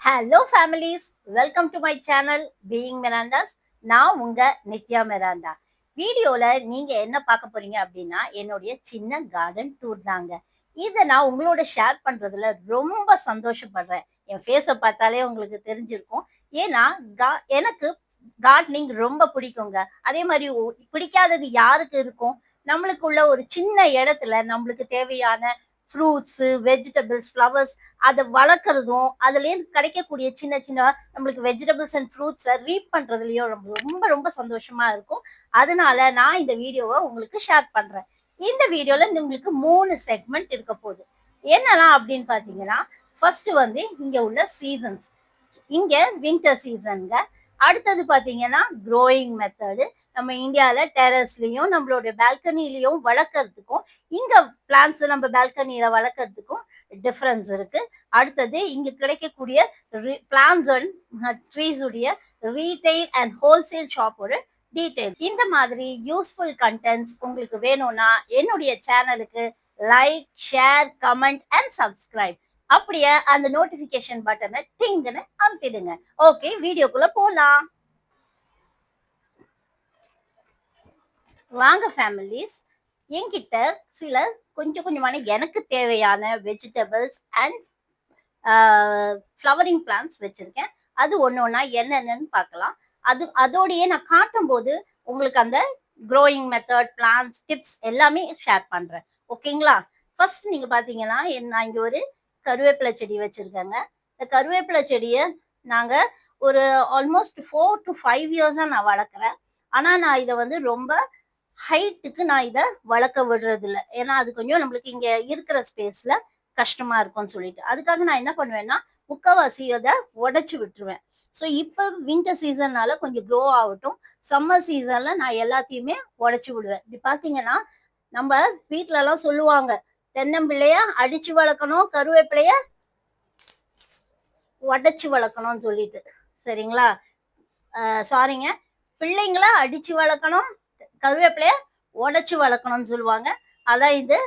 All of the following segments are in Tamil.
Hello families, welcome to my channel being Miranda's. நான் உங்க நித்யா மிராண்டா. வீடியோல நீங்க என்ன பார்க்க போறீங்க அப்படின்னா என்னுடைய சின்ன கார்டன் டூர் தாங்க. இதை நான் உங்களோட ஷேர் பண்றதுல ரொம்ப சந்தோஷப்படுறேன். என் ஃபேஸை பார்த்தாலே உங்களுக்கு தெரிஞ்சிருக்கும். ஏன்னா எனக்கு கார்டனிங் ரொம்ப பிடிக்குங்க. அதே மாதிரி பிடிக்காதது யாருக்கு இருக்கும்? நம்மளுக்குள்ள ஒரு சின்ன இடத்துல நம்மளுக்கு தேவையான ஃப்ரூட்ஸு, வெஜிடபிள்ஸ், ஃப்ளவர்ஸ் அத வளர்க்கறதும், அதுலேருந்து கிடைக்கக்கூடிய சின்ன சின்ன நம்மளுக்கு வெஜிடபிள்ஸ் அண்ட் ஃப்ரூட்ஸ ரீட் பண்றதுலயும் ரொம்ப ரொம்ப சந்தோஷமா இருக்கும். அதனால நான் இந்த வீடியோவ உங்களுக்கு ஷேர் பண்றேன். இந்த வீடியோல உங்களுக்கு 3 செக்மெண்ட் இருக்க போகுது. என்னலாம் அப்படின்னு பார்த்தீங்கன்னா, ஃபர்ஸ்ட் வந்து இங்க உள்ள சீசன்ஸ். இங்க வின்டர் சீசன்ங்க. அடுத்தது பாத்தீங்கன்னா க்ரோயிங் மெத்தடு. நம்ம இந்தியால டெரஸ்லயும் நம்மளோட பால்கனிலயும் வளர்க்கறதுக்கும் இங்க பிளான்ஸ் நம்ம பால்கனில வளர்க்கறதுக்கும் டிஃபரன்ஸ் இருக்கு. அடுத்தது இங்க கிடைக்கக்கூடிய பிளான்ஸ் அண்ட் ட்ரீஸ் உடைய ரீட்டைல் அண்ட் ஹோல்சேல் ஷாப்போட டீடைல். இந்த மாதிரி யூஸ்ஃபுல் கண்டென்ட்ஸ் உங்களுக்கு வேணும்னா என்னுடைய சேனலுக்கு like, share, comment and subscribe. அப்படியே அந்த நோட்டிபிகேஷன் பட்டனை டிங்னு அமுத்திடுங்க. ஓகே, வீடியோக்குள்ள போலாம். வாங்க ஃபேமிலிஸ், என்கிட்ட சில கொஞ்சம் கொஞ்சமான எனக்கு தேவையான வெஜிடபிள்ஸ் அண்ட் ஃப்ளவரிங் பிளான்ஸ் வச்சிருக்கேன். அது ஒன்று ஒன்றா என்னென்னு பார்க்கலாம். அதோடையே நான் காட்டும் போது உங்களுக்கு அந்த க்ரோயிங் மெத்தட், பிளான்ஸ், டிப்ஸ் எல்லாமே ஷேர் பண்றேன். ஓகேங்களா? ஃபர்ஸ்ட் நீங்க பாத்தீங்கன்னா நான் இங்க ஒரு கருவேப்பிலை செடி வச்சிருக்கேங்க. இந்த கருவேப்பிலை செடியை நாங்க ஒரு ஆல்மோஸ்ட் 4 to 5 இயர்ஸா நான் வளர்க்குறேன். ஆனா நான் இதை வந்து ரொம்ப ஹைட்டுக்கு நான் இதை வளர்க்க விடுறது இல்லை. ஏன்னா அது கொஞ்சம் நம்மளுக்கு இங்க இருக்கிற ஸ்பேஸ்ல கஷ்டமா இருக்கும்னு சொல்லிட்டு அதுக்காக நான் என்ன பண்ணுவேன்னா முக்கால்வாசி அதை உடைச்சு விட்டுருவேன். ஸோ இப்போ வின்டர் சீசன்னால கொஞ்சம் க்ரோ ஆகட்டும். சம்மர் சீசன்ல நான் எல்லாத்தையுமே உடைச்சு விடுவேன். இப்படி பாத்தீங்கன்னா நம்ம வீட்டுல எல்லாம் சொல்லுவாங்க, தென்னம்பிள்ளைய அடிச்சு வளர்க்கணும், கருவேப்பிலைய உடைச்சு வளர்க்கணும்னு சொல்லிட்டு. சரிங்களா? சாரிங்க, பிள்ளைங்கள அடிச்சு வளர்க்கணும், கருவேப்பிலைய உடைச்சு வளர்க்கணும்னு சொல்லுவாங்க. அதான் இது.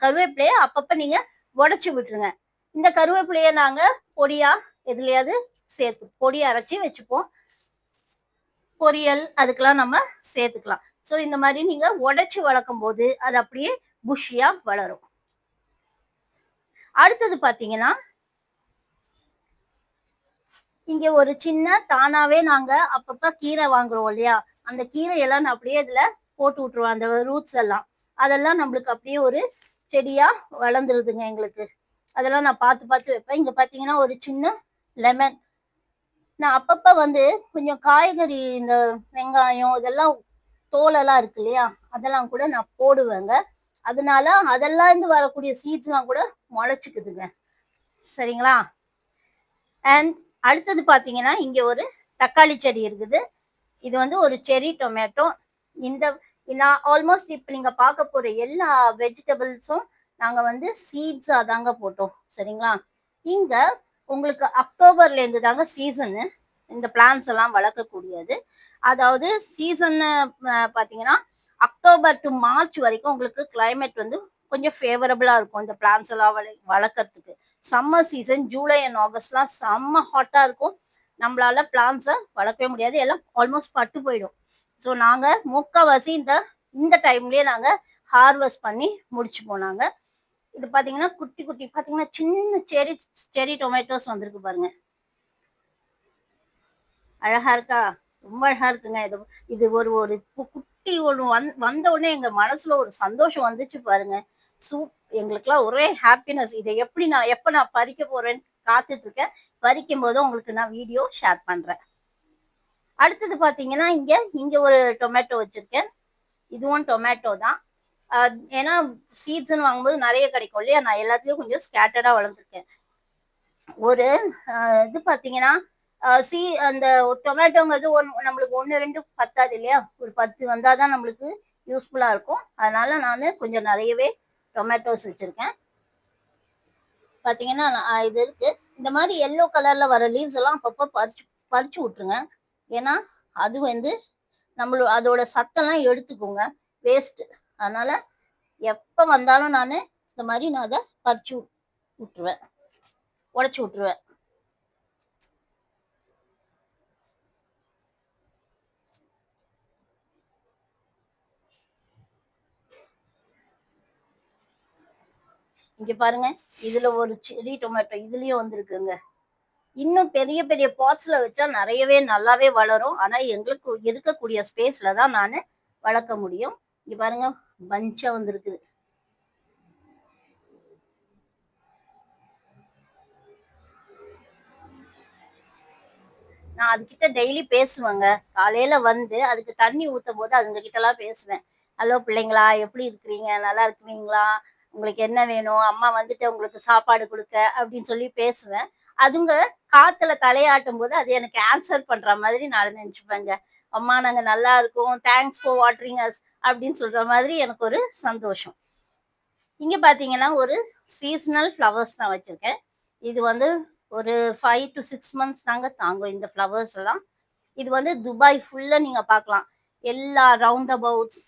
கருவேப்பிலைய அப்பப்ப நீங்க உடைச்சு விட்டுருங்க. இந்த கருவேப்பிலைய நாங்க பொடியா எதுலயாவது சேர்த்து பொடி அரைச்சி வச்சுப்போம். பொரியல் அதுக்கெல்லாம் நம்ம சேர்த்துக்கலாம். ஸோ இந்த மாதிரி நீங்க உடைச்சு வளர்க்கும் போது அது அப்படியே புஷியா வளரும். அடுத்தது பாத்தீங்கன்னா இங்க ஒரு சின்ன தானாவே நாங்க அப்பப்ப கீரை வாங்குறோம் இல்லையா, அந்த கீரையெல்லாம் நான் அப்படியே இதுல போட்டு விட்டுருவேன். அந்த ரூட்ஸ் எல்லாம் அதெல்லாம் நம்மளுக்கு அப்படியே ஒரு செடியா வளர்ந்துருதுங்க எங்களுக்கு. அதெல்லாம் நான் பார்த்து பார்த்து வைப்பேன். இங்க பாத்தீங்கன்னா ஒரு சின்ன லெமன். நான் அப்பப்ப வந்து கொஞ்சம் காய்கறி, இந்த வெங்காயம் இதெல்லாம் தோலெல்லாம் இருக்கு இல்லையா, அதெல்லாம் கூட நான் போடுவேங்க. அதனால அதெல்லாம் இருந்து வரக்கூடிய சீட்ஸ் எல்லாம் கூட முளைச்சுக்குதுங்க. சரிங்களா? அண்ட் அடுத்தது பாத்தீங்கன்னா இங்க ஒரு தக்காளி செடி இருக்குது. இது வந்து ஒரு செரி டொமேட்டோ. இந்த நான் ஆல்மோஸ்ட் இப்ப நீங்க பார்க்க போற எல்லா வெஜிடபிள்ஸும் நாங்க வந்து சீட்ஸா தாங்க போட்டோம். சரிங்களா? இங்க உங்களுக்கு அக்டோபர்ல இருந்து தாங்க சீசனு இந்த பிளான்ஸ் எல்லாம் வளர்க்கக்கூடியது. அதாவது சீசன் பாத்தீங்கன்னா அக்டோபர் டு மார்ச் வரைக்கும் உங்களுக்கு கிளைமேட் வந்து கொஞ்சம் ஃபேவரபிளா இருக்கும் இந்த பிளான்ஸ் எல்லாம் வளர்க்கறதுக்கு. சம்மர் சீசன் ஜூலை அண்ட் ஆகஸ்ட்லாம் செம்ம ஹாட்டா இருக்கும். நம்மளால பிளான்ஸை வளர்க்கவே முடியாது, எல்லாம் ஆல்மோஸ்ட் பட்டு போயிடும். ஸோ நாங்க முக்கால்வாசி இந்த இந்த டைம்லயே நாங்க ஹார்வெஸ்ட் பண்ணி முடிச்சு போனாங்க. இது பாத்தீங்கன்னா குட்டி குட்டி பாத்தீங்கன்னா சின்ன செரி செரி டொமேட்டோஸ் வந்திருக்கு பாருங்க. அழகா இருக்கா? ரொம்ப அழகா இருக்குங்க. இது இது ஒரு ஒரு குட்டி ஒன்று வந்த உடனே எங்க மனசுல ஒரு சந்தோஷம் வந்துச்சு பாருங்க. எங்களுக்குலாம் ஒரே ஹாப்பினஸ். இதை எப்படி நான் எப்ப நான் பறிக்க போறேன்னு காத்துட்டு இருக்கேன். பறிக்கும் போது உங்களுக்கு நான் வீடியோ ஷேர் பண்றேன். அடுத்தது பாத்தீங்கன்னா இங்க இங்க ஒரு டொமேட்டோ வச்சிருக்கேன். இதுவும் டொமேட்டோ தான். ஏன்னா சீட்ஸ்ன்னு வாங்கும்போது நிறைய கிடைக்கும் இல்லையா, நான் எல்லாத்துலயும் கொஞ்சம் ஸ்கேட்டர்டா வளர்ந்துருக்கேன். ஒரு இது பாத்தீங்கன்னா அந்த டொமேட்டோங்கிறது நம்மளுக்கு 1 2 பத்தாது இல்லையா, ஒரு 10 வந்தாதான் நம்மளுக்கு யூஸ்ஃபுல்லா இருக்கும். அதனால நான் கொஞ்சம் நிறையவே டொமேட்டோஸ் வச்சிருக்கேன். பாத்தீங்கன்னா இது இருக்கு. இந்த மாதிரி எல்லோ கலர்ல வர லீவ்ஸ் எல்லாம் அப்பப்போ பறிச்சு பறிச்சு விட்டுருங்க. ஏன்னா அது வந்து அதோட சத்தெல்லாம் எடுத்துக்கோங்க, வேஸ்ட். அதனால எப்ப வந்தாலும் நான் இந்த மாதிரி நான் அதை பறிச்சு விட்டுருவேன், உடைச்சு விட்டுருவேன். இங்க பாருங்க, இதுல ஒரு செரி டொமேட்டோ இதுலயும் வந்திருக்குங்க. இன்னும் பெரிய பெரிய பாட்ஸ்ல வச்சா நிறையவே நல்லாவே வளரும். ஆனா எங்களுக்கு இருக்கக்கூடிய ஸ்பேஸ்ல தான் நானு வளர்க்க முடியும். இங்க பாருங்க, பஞ்சா வந்திருக்குது. நான் அதுகிட்ட டெய்லி பேசுவேங்க. காலையில வந்து அதுக்கு தண்ணி ஊத்தும் போது அதுங்க கிட்டலாம் பேசுவேன். ஹலோ பிள்ளைங்களா, எப்படி இருக்கிறீங்க? நல்லா இருக்கிறீங்களா? உங்களுக்கு என்ன வேணும்? அம்மா வந்துட்டு உங்களுக்கு சாப்பாடு குடுக்க அப்படின்னு சொல்லி பேசுவேன். அதுங்க காத்துல தலையாட்டும்போது அது எனக்கு ஆன்சர் பண்ற மாதிரி நான் நெனச்சுப்பேங்க. அம்மா நாங்க நல்லா இருக்கோம். தேங்க்ஸ் ஃபார் வாட்டரிங் அஸ் அப்படின்னு சொல்ற மாதிரி எனக்கு ஒரு சந்தோஷம். இங்க பார்த்தீங்கன்னா, ஒரு சீசனல் ஃப்ளவர்ஸ் நான் வச்சிருக்கேன். இது வந்து ஒரு 5 டூ 6 மந்த்ஸ் தாங்க தாங்கும் இந்த ஃப்ளவர்ஸ் எல்லாம். இது வந்து துபாய் ஃபுல்லா நீங்க பார்க்கலாம். எல்லா ரவுண்ட் அபவுட்ஸ்,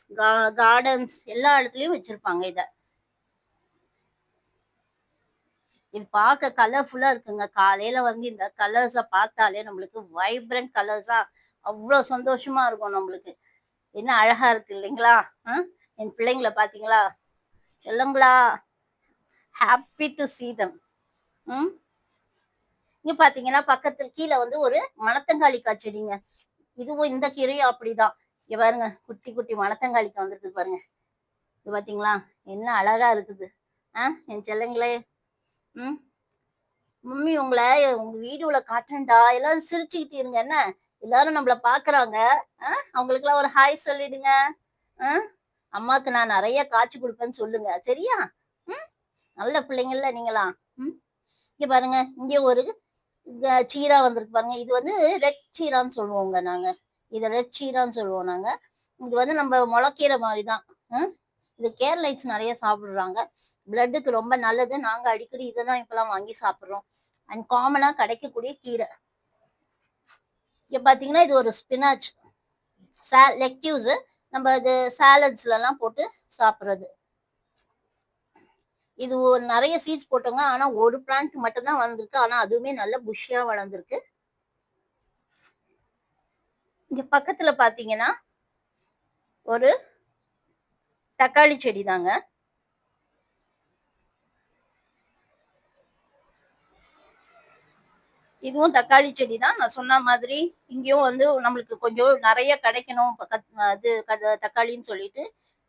கார்டன்ஸ் எல்லா இடத்துலயும் வச்சிருப்பாங்க இத. இது பார்க்க கலர்ஃபுல்லா இருக்குங்க. காலையில வந்து இந்த கலர்ஸ பார்த்தாலே நம்மளுக்கு வைப்ரண்ட் கலர்ஸா அவ்ளோ சந்தோஷமா இருக்கும் நம்மளுக்கு. என்ன அழகா இருக்கு இல்லைங்களா? அ என் பிள்ளைங்கள பார்த்தீங்களா? செல்லங்களா, ஹேப்பி டூ சீ தெம். ம். இங்க பார்த்தீங்கன்னா, பக்கத்துல கீழ வந்து ஒரு மணத்தங்காளிக்கா செடிங்க. இதுவும் இந்த கீரையும் அப்படிதான். இங்க பாருங்க, குட்டி குட்டி மணத்தங்காளிக்கா வந்திருக்கு பாருங்க. இது பார்த்தீங்களா? என்ன அழகா இருக்குது. ஆ என் செல்லங்களே. ம். மம்மி உங்கள உங்க வீடியோல காட்டுறேன்டா. எல்லாரும் சிரிச்சுக்கிட்டு இருங்க என்ன? எல்லாரும் நம்மள பார்க்குறாங்க. அவங்களுக்கெல்லாம் ஒரு ஹாய் சொல்லிடுங்க. அ அம்மாக்கு நான் நெறைய காய்ச்சி குடுப்பேன்னு சொல்லுங்க. சரியா? ம். நல்ல பிள்ளைங்கள்ல நீங்கலாம். ம். இங்க பாருங்க, இங்க ஒரு சீரா வந்திருக்கு பாருங்க. இது வந்து ரெட் சீரான்னு சொல்லுவோங்க நாங்க. இத ரெட் சீரான்னு சொல்லுவோம் நாங்க. இது வந்து நம்ம மொளக்கீரை மாரி தான். ம். இது கேரளைட்ஸ் நெறைய சாப்பிடுறாங்க. பிளட்டுக்கு ரொம்ப நல்லது. நாங்க அடிக்கடி இத தான் இப்பலாம் வாங்கி சாப்பிடுறோம். அண்ட் காமனா கிடைக்கக்கூடிய கீரை. இங்க பார்த்தீங்கன்னா, இது ஒரு ஸ்பினாச். லெட்யூஸு. நம்ம இது சாலட்ஸ்லலாம் போட்டு சாப்பிடுறது. இது நெறைய சீட்ஸ் போட்டோங்க. ஆனா ஒரு பிளான்ட் மட்டும் தான் வளர்ந்திருக்கு. ஆனா அதுவுமே நல்ல புஷ்ஷியா வளர்ந்திருக்கு. இங்க பக்கத்துல பார்த்தீங்கன்னா, ஒரு தக்காளி செடி தாங்க. இதுவும் தக்காளி செடி தான். நான் சொன்ன மாதிரி இங்கேயும் வந்து நம்மளுக்கு கொஞ்சம் நெறைய கிடைக்கணும். அது தக்காளின்னு சொல்லிட்டு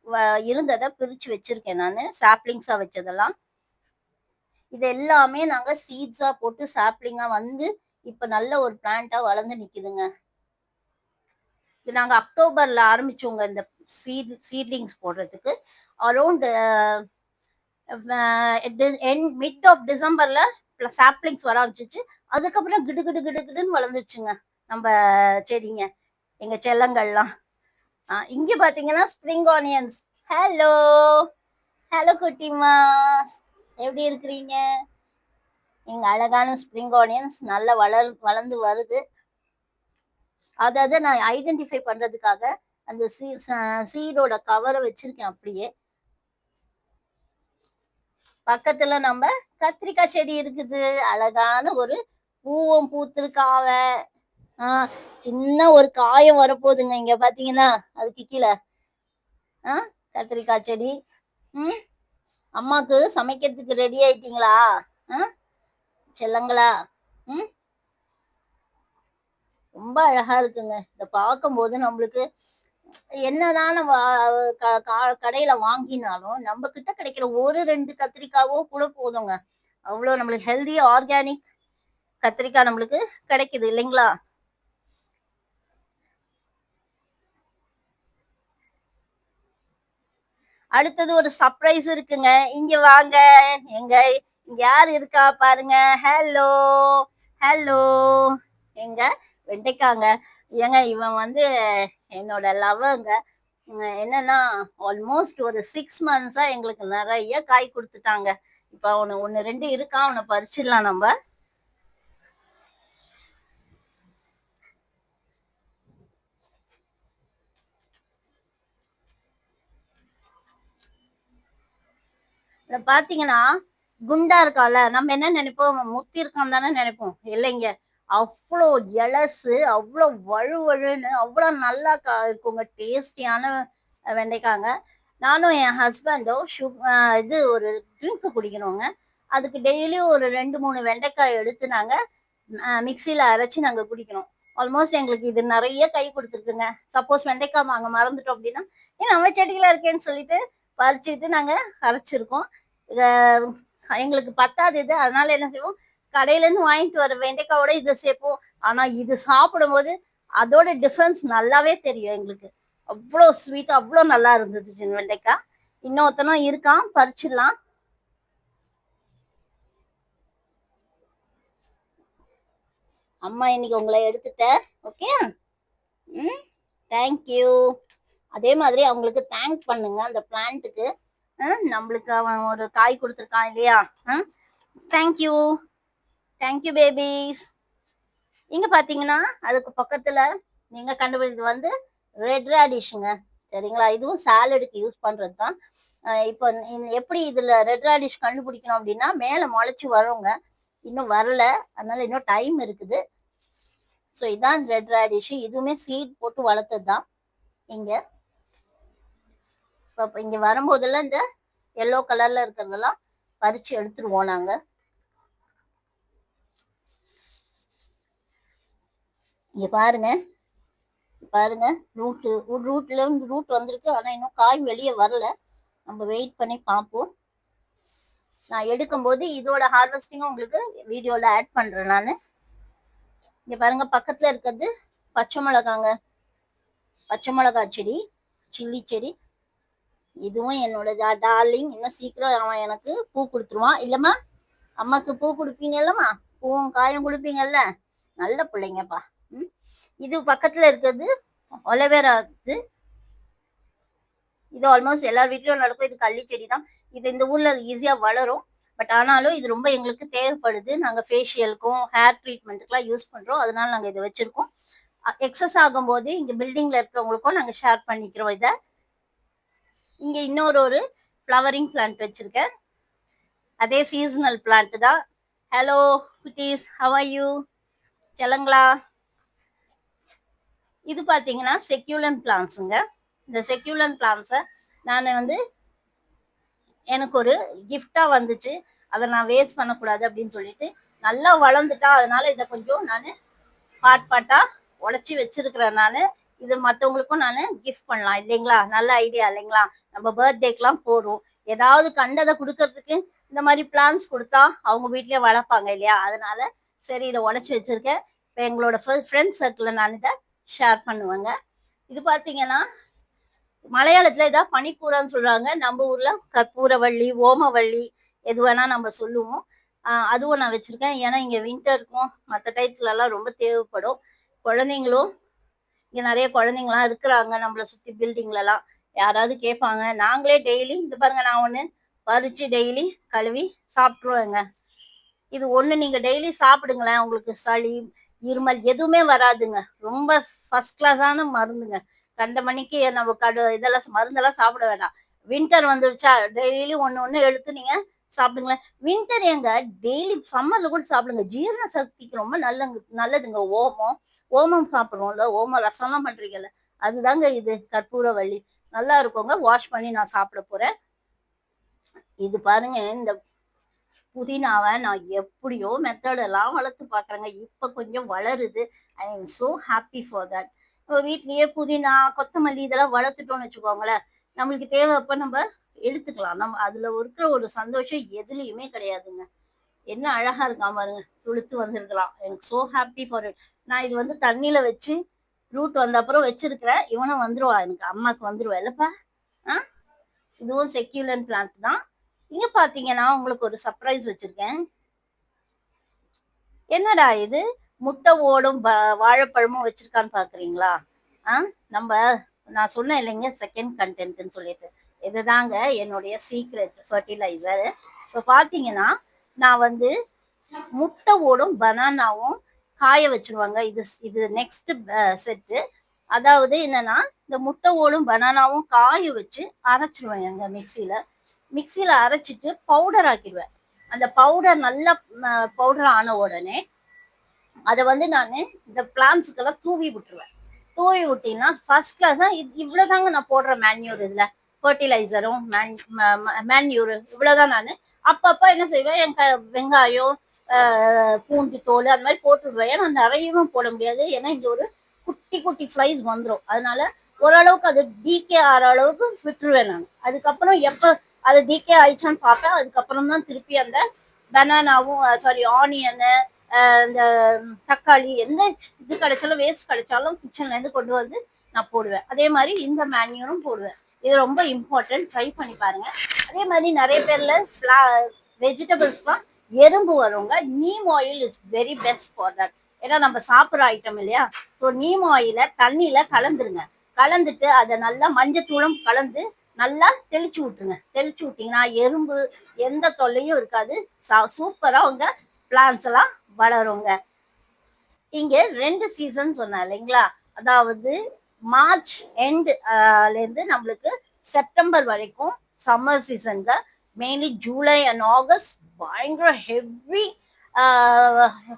வ இருந்தத பிரிச்சு வச்சிருக்கேன் நானு. சாப்லிங்ஸா வச்சதெல்லாம். இது எல்லாமே நாங்க சீட்ஸா போட்டு சாப்லிங்கா வந்து இப்ப நல்ல ஒரு பிளான்ட்டா வளர்ந்து நிக்குதுங்க. இது நாங்க அக்டோபர்ல ஆரம்பிச்சோங்க இந்த சீட்லிங்ஸ் போடுறதுக்கு. அரவுண்ட் மிட் ஆஃப் டிசம்பர்ல சாப்லிங்ஸ் வர ஆரம்பிச்சுச்சு. அதுக்கப்புறம் கிடு கிடு கிடு கிடுன்னு வளர்ந்துருச்சுங்க. நம்ப செடிங்க. எங்க செல்லங்கள்லாம். இங்க பார்த்தீங்கன்னா spring onions. Hello! Hello Kuttimas. எப்படி இருக்கிறீங்க? எங்க அழகான ஸ்ப்ரிங் ஆனியன்ஸ் நல்லா வளர்ந்து வருது. அதாவது நான் ஐடென்டிஃபை பண்றதுக்காக அந்த சீடோட கவர வச்சிருக்கேன் அப்படியே. பக்கத்துல நம்ம கத்திரிக்காய் செடி இருக்குது. அழகான ஒரு பூவும் பூத்திருக்காவ. ஆ சின்ன ஒரு காயம் வரப்போகுதுங்க. இங்க பார்த்தீங்கன்னா, அதுக்கு கீழ. ஆ கத்திரிக்காய் செடி. ம். அம்மாக்கு சமைக்கிறதுக்கு ரெடி ஆயிட்டீங்களா? ஆ செல்லங்களா? ம். ரொம்ப அழகா இருக்குங்க. இத பார்க்கும்போது நம்மளுக்கு என்னதான் நம்ம கடையில வாங்கினாலும், நம்ம கிட்ட கிடைக்கிற ஒரு 2 கத்திரிக்காவோ கூட போதுங்க. அவ்ளோ நம்மளுக்கு ஹெல்தி ஆர்கானிக் கத்திரிக்காய் நம்மளுக்கு கிடைக்குது இல்லைங்களா? அடுத்தது ஒரு சர்ப்ரைஸ் இருக்குங்க. இங்க வாங்க. எங்க இங்க யார் இருக்கா பாருங்க. ஹலோ! ஹலோ! எங்க வெண்டைக்காங்க. ஏங்க இவன் வந்து என்னோட லவ்வர்ங்க. என்னன்னா, ஆல்மோஸ்ட் ஒரு 6 மந்த்ஸா எங்களுக்கு நெறைய காய் குடுத்துட்டாங்க. இப்ப 1, 2 இருக்கான். அவன பறிச்சிடலாம் நம்ப. இத பார்த்தீங்கன்னா, குண்டா இருக்கான்ல, நம்ம என்ன நெனைப்போம், முத்தி இருக்கான்னு தானே நெனைப்போம். இல்லைங்க. அவ்ளோ எலசு, அவ்ளோ வழுவழுன்னு, அவ்ளோ நல்லா இருக்குங்க. டேஸ்டியான வெண்டைக்காங்க. நானும் என் ஹஸ்பண்டும் இது ஒரு ட்ரிங்க் குடிக்கணுங்க. அதுக்கு டெய்லியும் ஒரு 2, 3 வெண்டைக்காய் எடுத்து நாங்க மிக்ஸியில அரைச்சு நாங்க குடிக்கணும். ஆல்மோஸ்ட் எங்களுக்கு இது நெறைய கை குடுத்துருக்குங்க. சப்போஸ் வெண்டைக்காய் வாங்க மறந்துட்டோம் அப்டின்னா, நம்ம செடியில இருக்கேன்னு சொல்லிட்டு பறிச்சுட்டு நாங்க அரைச்சிருக்கோம். இத எங்களுக்கு பத்தாது இது. அதனால என்ன செய்வோம், கடையிலேருந்து வாங்கிட்டு வர வெண்டைக்காவோட இத சேர்ப்போம். ஆனா இது சாப்பிடும்போது அதோட டிஃபரன்ஸ் நல்லாவே தெரியும் எங்களுக்கு. அவ்ளோ ஸ்வீட்டா அவ்ளோ நல்லா இருந்தது வெண்டைக்காய். இன்னொருத்தனும் இருக்கான், பறிச்சிடலாம். அம்மா இன்னைக்கு உங்களை எடுத்துட்டேன். ஓகே. ம். Thank you. அதே மாதிரி அவங்களுக்கு தேங்க் பண்ணுங்க அந்த பிளான்ட்டுக்கு. நம்மளுக்கு அவன் ஒரு காய் குடுத்துருக்கான் இல்லையா? Thank you. Thank you babies. இங்க பாத்தீங்கன்னா, அதுக்கு பக்கத்துல நீங்க கண்டுபிடிச்சது வந்து ரெட் ராடிஷ்ங்க. சரிங்களா? இதுவும் சாலடுக்கு யூஸ் பண்றது தான். இப்போ எப்படி இதுல ரெட் ராடிஷ் கண்டுபிடிக்கணும் அப்படின்னா, மேல முளைச்சு வருங்க. இன்னும் வரல. அதனால இன்னும் டைம் இருக்குது. ஸோ இதான் ரெட் ராடிஷ். இதுவுமே சீட் போட்டு வளர்த்தது தான் இங்க. இப்போ இங்க வரும்போதெல்லாம் இந்த எல்லோ கலர்ல இருக்கிறதெல்லாம் பறிச்சு எடுத்துருவோம் நாங்க. இங்க பாருங்க, பாருங்க ரூட் வந்திருக்கு. ஆனா இன்னும் காய் வெளியே வரல. நம்ம வெயிட் பண்ணி பார்ப்போம். நான் எடுக்கும்போது இதோட ஹார்வெஸ்டிங்கும் உங்களுக்கு வீடியோல ஆட் பண்றேன் நான். இங்க பாருங்க, பக்கத்துல இருக்கிறது பச்சை மிளகாங்க. பச்சை மிளகா செடி, சில்லி செடி. இதுவும் என்னோட டார்லிங். இன்னும் சீக்கிரம் அவன் எனக்கு பூ கொடுத்துருவான். இல்லம்மா, அம்மாக்கு பூ கொடுப்பீங்கல்லம்மா, பூவும் காயும் கொடுப்பீங்கல்ல. நல்ல பிள்ளைங்கப்பா. இது பக்கத்துல இருக்கிறது ஒலவேரா. இது ஆல்மோஸ்ட் எல்லா வீட்லயும் நடக்கும். இது கள்ளி செடி தான். இது இந்த ஊர்ல ஈஸியா வளரும். பட் ஆனாலும் இது ரொம்ப எங்களுக்கு தேவைப்படுது. நாங்க ஃபேஷியலுக்கும் ஹேர் ட்ரீட்மெண்ட்டுக்குலாம் யூஸ் பண்றோம். அதனால நாங்க இதை வச்சிருக்கோம். எக்ஸஸ் ஆகும்போது இங்க பில்டிங்ல இருக்கிறவங்களுக்கும் நாங்க ஷேர் பண்ணிக்கிறோம் இதை. இங்க இன்னொரு ஃப்ளவரிங் பிளான்ட் வச்சிருக்கேன். அதே சீசனல் பிளான்ட் தான். ஹலோ குட்டீஸ், ஹவ் ஆர் யூ? செல்லங்களா. இது பாத்தீங்கன்னா செக்யூலன் பிளான்ட்ஸுங்க. இந்த செக்யூலன் பிளான்ட்ஸை நான் வந்து எனக்கு ஒரு கிஃப்டா வந்துச்சு. அதை நான் வேஸ்ட் பண்ணக்கூடாது அப்படின்னு சொல்லிட்டு நல்லா வளர்ந்துட்டா. அதனால இதை கொஞ்சம் நான் பாட்டா உடச்சி வச்சிருக்கிறேன். நான் இது மற்றவங்களுக்கும் நான் கிஃப்ட் பண்ணலாம் இல்லைங்களா? நல்ல ஐடியா இல்லைங்களா? நம்ம பர்த்டேக்கெல்லாம் போறோம், ஏதாவது கண்டதை கொடுக்கறதுக்கு இந்த மாதிரி பிளான்ஸ் கொடுத்தா அவங்க வீட்லயே வளர்ப்பாங்க இல்லையா? அதனால சரி இதை உடச்சி வச்சிருக்கேன். இப்போ எங்களோட ஃப்ரெண்ட்ஸ் சர்க்கிளில் நான் இதை ஷேர் பண்ணுவேங்க. இது பார்த்தீங்கன்னா மலையாளத்துல ஏதாவது பனிக்கூரன்னு சொல்றாங்க. நம்ம ஊர்ல கற்பூரவள்ளி, ஓமவள்ளி, எது வேணா நம்ம சொல்லுவோம். அதுவும் நான் வச்சிருக்கேன். ஏன்னா இங்க வின்டருக்கும் மற்ற டைத்துல எல்லாம் ரொம்ப தேவைப்படும். குழந்தைங்களும் இங்க நிறைய குழந்தைங்களாம் இருக்கிறாங்க நம்மளை சுத்தி பில்டிங்ல எல்லாம். யாராவது கேட்பாங்க. நாங்களே டெய்லி இது பாருங்க, நான் ஒண்ணு பறிச்சு டெய்லி கழுவி சாப்பிட்டுருவேங்க. இது ஒண்ணு நீங்க டெய்லி சாப்பிடுங்களேன், உங்களுக்கு சளி, இருமல் எதுவுமே வராதுங்க. ரொம்ப ஃபர்ஸ்ட் கிளாஸான மருந்துங்க. கண்ட மணிக்கு நம்ம இதெல்லாம் மருந்தெல்லாம் சாப்பிட வேண்டாம். வின்டர் வந்துருச்சா, டெய்லி ஒண்ணு எடுத்து நீங்க சாப்பிடுங்களேன். வின்டர் எங்க, டெய்லி சம்மர்ல கூட சாப்பிடுங்க. ஜீரண சக்திக்கு ரொம்ப நல்லதுங்க. ஓமம் சாப்பிடுறோம்ல, ஓம ரசம்லாம் பண்றீங்கல்ல, அதுதாங்க இது கற்பூரவள்ளி. நல்லா இருக்குங்க. வாஷ் பண்ணி நான் சாப்பிட போறேன். இது பாருங்க, இந்த புதினாவை நான் எப்படியோ மெத்தடெல்லாம் வளர்த்து பார்க்குறேங்க. இப்போ கொஞ்சம் வளருது. I am so happy for that. நம்ம வீட்லயே புதினா, கொத்தமல்லி இதெல்லாம் வளர்த்துட்டோம்னு வச்சுக்கோங்களேன், நம்மளுக்கு தேவைப்ப நம்ம எடுத்துக்கலாம். நம்ம அதுல இருக்கிற ஒரு சந்தோஷம் எதுலையுமே கிடையாதுங்க. என்ன அழகா இருக்கான் பாருங்க, துளுத்து வந்திருக்கலாம். எனக்கு ஸோ ஹாப்பி ஃபார் இட். நான் இது வந்து தண்ணியில வச்சு ரூட் வந்த அப்புறம் வச்சிருக்கிறேன். இவனும் வந்துருவான், எனக்கு அம்மாக்கு வந்துருவா இல்லப்பா. இதுவும் செக்யூலன் பிளான்ட் தான். இங்க பாத்தீங்கன்னா உங்களுக்கு ஒரு சர்ப்ரைஸ் வச்சிருக்கேன். என்னடா இது, முட்டை ஓடும் வாழைப்பழமும் வச்சிருக்கான்னு பாக்குறீங்களா? நம்ம நான் சொன்னேன் இல்லைங்க செகண்ட் கண்டென்ட்னு சொல்லிட்டு, இதுதாங்க என்னுடைய சீக்ரெட் ஃபர்டிலைசர். இப்போ பாத்தீங்கன்னா நான் வந்து முட்டை ஓடும் பனானாவும் காய வச்சிருவாங்க. இது நெக்ஸ்ட் செட்டு. அதாவது என்னன்னா, இந்த முட்டை ஓடும் பனானாவும் காய வச்சு அரைச்சிருவேன் எங்க மிக்சியில அரைச்சிட்டு பவுடர் ஆக்கிடுவேன். அந்த பவுடர் நல்லா பவுடர் ஆன உடனே அதை வந்து நான் இந்த பிளான்ஸுக்கெல்லாம் தூவி விட்டுருவேன். தூவி விட்டீங்கன்னா ஃபர்ஸ்ட் கிளாஸா. இவ்வளவுதாங்க நான் போடுற மேன்யூர் இதுல. ஃபர்டிலைசரும் மேன்யூரு இவ்வளவுதான். நான் அப்பப்ப என்ன செய்வேன், வெங்காயம், பூண்டு தோல் அந்த மாதிரி போட்டு விடுவேன். ஏன்னா நிறையவும் போட முடியாது, ஏன்னா இந்த ஒரு குட்டி குட்டி ஃப்ளைஸ் வந்துடும். அதனால ஓரளவுக்கு அது டீகே ஆகிற அளவுக்கு விட்டுருவேன் நான். அதுக்கப்புறம் எப்போ அது டீகே ஆயிடுச்சான்னு பார்ப்பேன். அதுக்கப்புறம் தான் திருப்பி அந்த பனானாவும் ஆனியனு, இந்த தக்காளி, எந்த இது கிடைச்சாலும் வேஸ்ட் கிடைச்சாலும் கிச்சன்ல இருந்து கொண்டு வந்து நான் போடுவேன். அதே மாதிரி இந்த மேன்யூரும் போடுவேன். இது ரொம்ப இம்பார்ட்டன்ட், ட்ரை பண்ணி பாருங்க. அதே மாதிரி நிறைய பேர்ல வெஜிடபிள்ஸ்லாம் எறும்பு வருங்க. Neem oil is very best for that. ஏன்னா நம்ம சாப்பிட்ற ஐட்டம் இல்லையா. ஸோ நீம் ஆயில தண்ணியில கலந்துருங்க. கலந்துட்டு அதை நல்லா மஞ்சத்தூளும் கலந்து நல்லா தெளிச்சு விட்டுருங்க. தெளிச்சு விட்டீங்கன்னா எறும்பு எந்த தொல்லையும் இருக்காது. சூப்பரா உங்க பிளான்ஸ் எல்லாம் வளருங்க. இங்க 2 சீசன் சொன்னேன் இல்லைங்களா, அதாவது மார்ச் எண்ட்ல இருந்து நம்மளுக்கு செப்டம்பர் வரைக்கும் சம்மர் சீசனுங்க. மெயின்லி ஜூலை அண்ட் ஆகஸ்ட் பயங்கர ஹெவி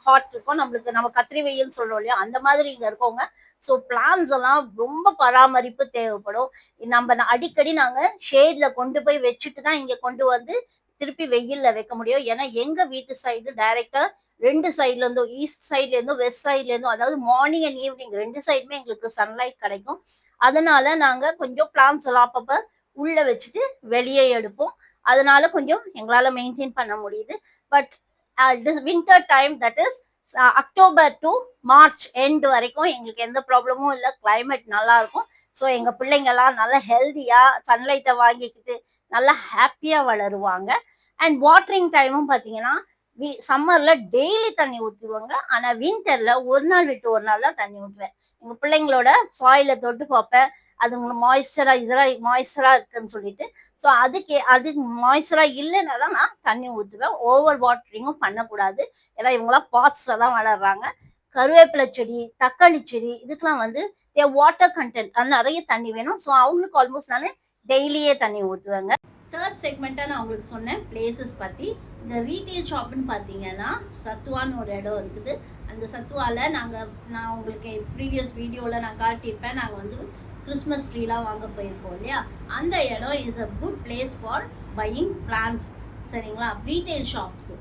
ஹாட் இருக்கும் நம்மளுக்கு. நம்ம கத்திரி வெயில் சொல்றோம் இல்லையா, அந்த மாதிரி இங்க இருக்கவங்க. ஸோ பிளான்ஸ் எல்லாம் ரொம்ப பராமரிப்பு தேவைப்படும். நம்ம அடிக்கடி நாங்க ஷேட்ல கொண்டு போய் வச்சுட்டு தான் இங்க கொண்டு வந்து திருப்பி வெயில்ல வைக்க முடியும். ஏன்னா எங்க வீட்டு சைடு டைரக்டா 2 சைட்ல இருந்தும், ஈஸ்ட் சைட்ல இருந்தும் வெஸ்ட் சைட்ல இருந்தும், அதாவது மார்னிங் அண்ட் ஈவினிங் 2 சைடுமே எங்களுக்கு சன்லைட் கிடைக்கும். அதனால நாங்க கொஞ்சம் பிளான்ஸ் எல்லாம் அப்பப்ப உள்ள வச்சுட்டு வெளியே எடுப்போம். அதனால கொஞ்சம் எங்களால மெயின்டைன் பண்ண முடியுது. But winter time, that is October to March end வரைக்கும் எங்களுக்கு எந்த ப்ராப்ளமும் இல்லை. கிளைமேட் நல்லா இருக்கும். ஸோ எங்க பிள்ளைங்க எல்லாம் நல்லா ஹெல்தியா சன்லைட்டை வாங்கிக்கிட்டு நல்லா ஹாப்பியா வளருவாங்க. அண்ட் வாட்டரிங் டைமும் பார்த்தீங்கன்னா சம்மர்ல டெய்லி தண்ணி ஊற்றுவாங்க. ஆனா வின்டர்ல ஒரு நாள் விட்டு ஒரு நாள் தான் தண்ணி ஊற்றுவேன். எங்க பிள்ளைங்களோட சாயில தொட்டு பார்ப்பேன், அது மாய்ஸ்சரா இருக்குன்னு சொல்லிட்டு. ஸோ அது மாய்ஸ்சரா இல்லைன்னா தான் நான் தண்ணி ஊற்றுவேன். ஓவர் வாட்டரிங்கும் பண்ணக்கூடாது. ஏன்னா இவங்களாம் பாட்ஸ்ல தான் வளர்றாங்க. கருவேப்பிலை செடி, தக்காளி செடி, இதுக்கெல்லாம் வந்து வாட்டர் கண்டென்ட், அது நிறைய தண்ணி வேணும். ஸோ அவங்களுக்கு ஆல்மோஸ்ட் நான் டெய்லியே தண்ணி ஊற்றுவேங்க. தேர்ட் செக்மெண்ட்டாக நான் உங்களுக்கு சொன்னேன் பிளேசஸ் பற்றி. இந்த ரீட்டெயில் ஷாப்னு பார்த்தீங்கன்னா சத்துவான்னு ஒரு இடம் இருக்குது. அந்த சத்துவாவில் நான் உங்களுக்கு ப்ரீவியஸ் வீடியோவில் நான் காட்டியிருப்பேன். நாங்கள் வந்து கிறிஸ்மஸ் ட்ரீலாம் வாங்க போயிருப்போம் இல்லையா. அந்த இடம் is a good place for buying plants. சரிங்களா, ரீட்டெயில் ஷாப்ஸ்.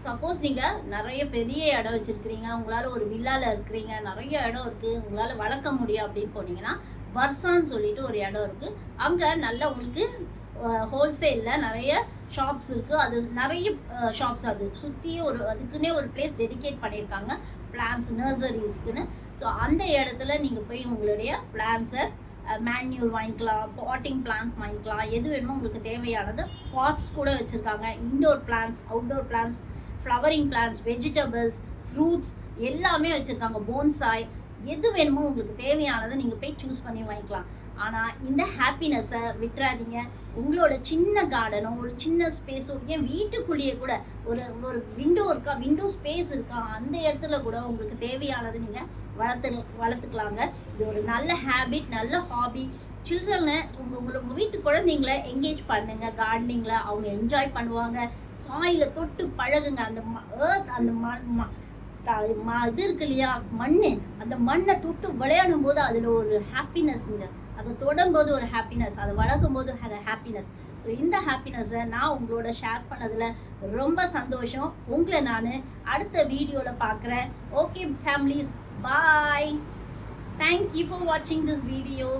சப்போஸ் நீங்கள் நிறைய பெரிய இடம் வச்சுருக்கிறீங்க, உங்களால் ஒரு வில்லாவில் இருக்கிறீங்க, நிறைய இடம் இருக்குது, உங்களால் வளர்க்க முடியும் அப்படின்னு போனீங்கன்னா வர்சான்னு சொல்லிட்டு ஒரு இடம் இருக்குது. அங்கே நல்லா உங்களுக்கு ஹோல்சேலில் நிறைய ஷாப்ஸ் இருக்குது. அது நிறைய ஷாப்ஸ், அது சுற்றி அதுக்குன்னே ஒரு பிளேஸ் டெடிகேட் பண்ணியிருக்காங்க பிளான்ஸ் நர்சரிஸ்க்குன்னு. ஸோ அந்த இடத்துல நீங்கள் போய் உங்களுடைய பிளான்ஸை மேன்யூர் வாங்கிக்கலாம், பாட்டிங் பிளான்ஸ் வாங்கிக்கலாம், எது வேணுமோ உங்களுக்கு தேவையானது. பாட்ஸ் கூட வச்சுருக்காங்க. Indoor plants, outdoor plants, flowering plants, vegetables, fruits எல்லாமே வச்சுருக்காங்க. போன்சாய், எது வேணுமோ உங்களுக்கு தேவையானதை நீங்கள் போய் சூஸ் பண்ணி வாங்கிக்கலாம். ஆனால் இந்த ஹாப்பினஸை விட்டுறாதீங்க. உங்களோட சின்ன கார்டனோ ஒரு சின்ன ஸ்பேஸோ, ஏன் வீட்டுக்குள்ளேயே கூட ஒரு விண்டோ ஸ்பேஸ் இருக்கா, அந்த இடத்துல கூட உங்களுக்கு தேவையானது நீங்கள் வளர்த்துக்கலாங்க. இது ஒரு நல்ல ஹேபிட், நல்ல ஹாபி. சில்ட்ரனை உங்கள் வீட்டு குழந்தைங்கள என்கேஜ் பண்ணுங்க கார்டனிங்கில். அவங்க என்ஜாய் பண்ணுவாங்க. சாயில தொட்டு பழகுங்க. அந்த இது இருக்கு இல்லையா, அந்த மண்ணை தொட்டு விளையாடும் போது அதில் ஒரு ஹாப்பினஸ்ங்க. அதை தொடும்போது ஒரு ஹாப்பினஸ், அதை வளர்க்கும் போது ஹாப்பினஸ். ஸோ இந்த ஹாப்பினஸை நான் உங்களோட ஷேர் பண்ணதில் ரொம்ப சந்தோஷம். உங்களை நான் அடுத்த வீடியோவில் பார்க்குறேன். Okay families, bye. Thank you for வாட்சிங் திஸ் வீடியோ.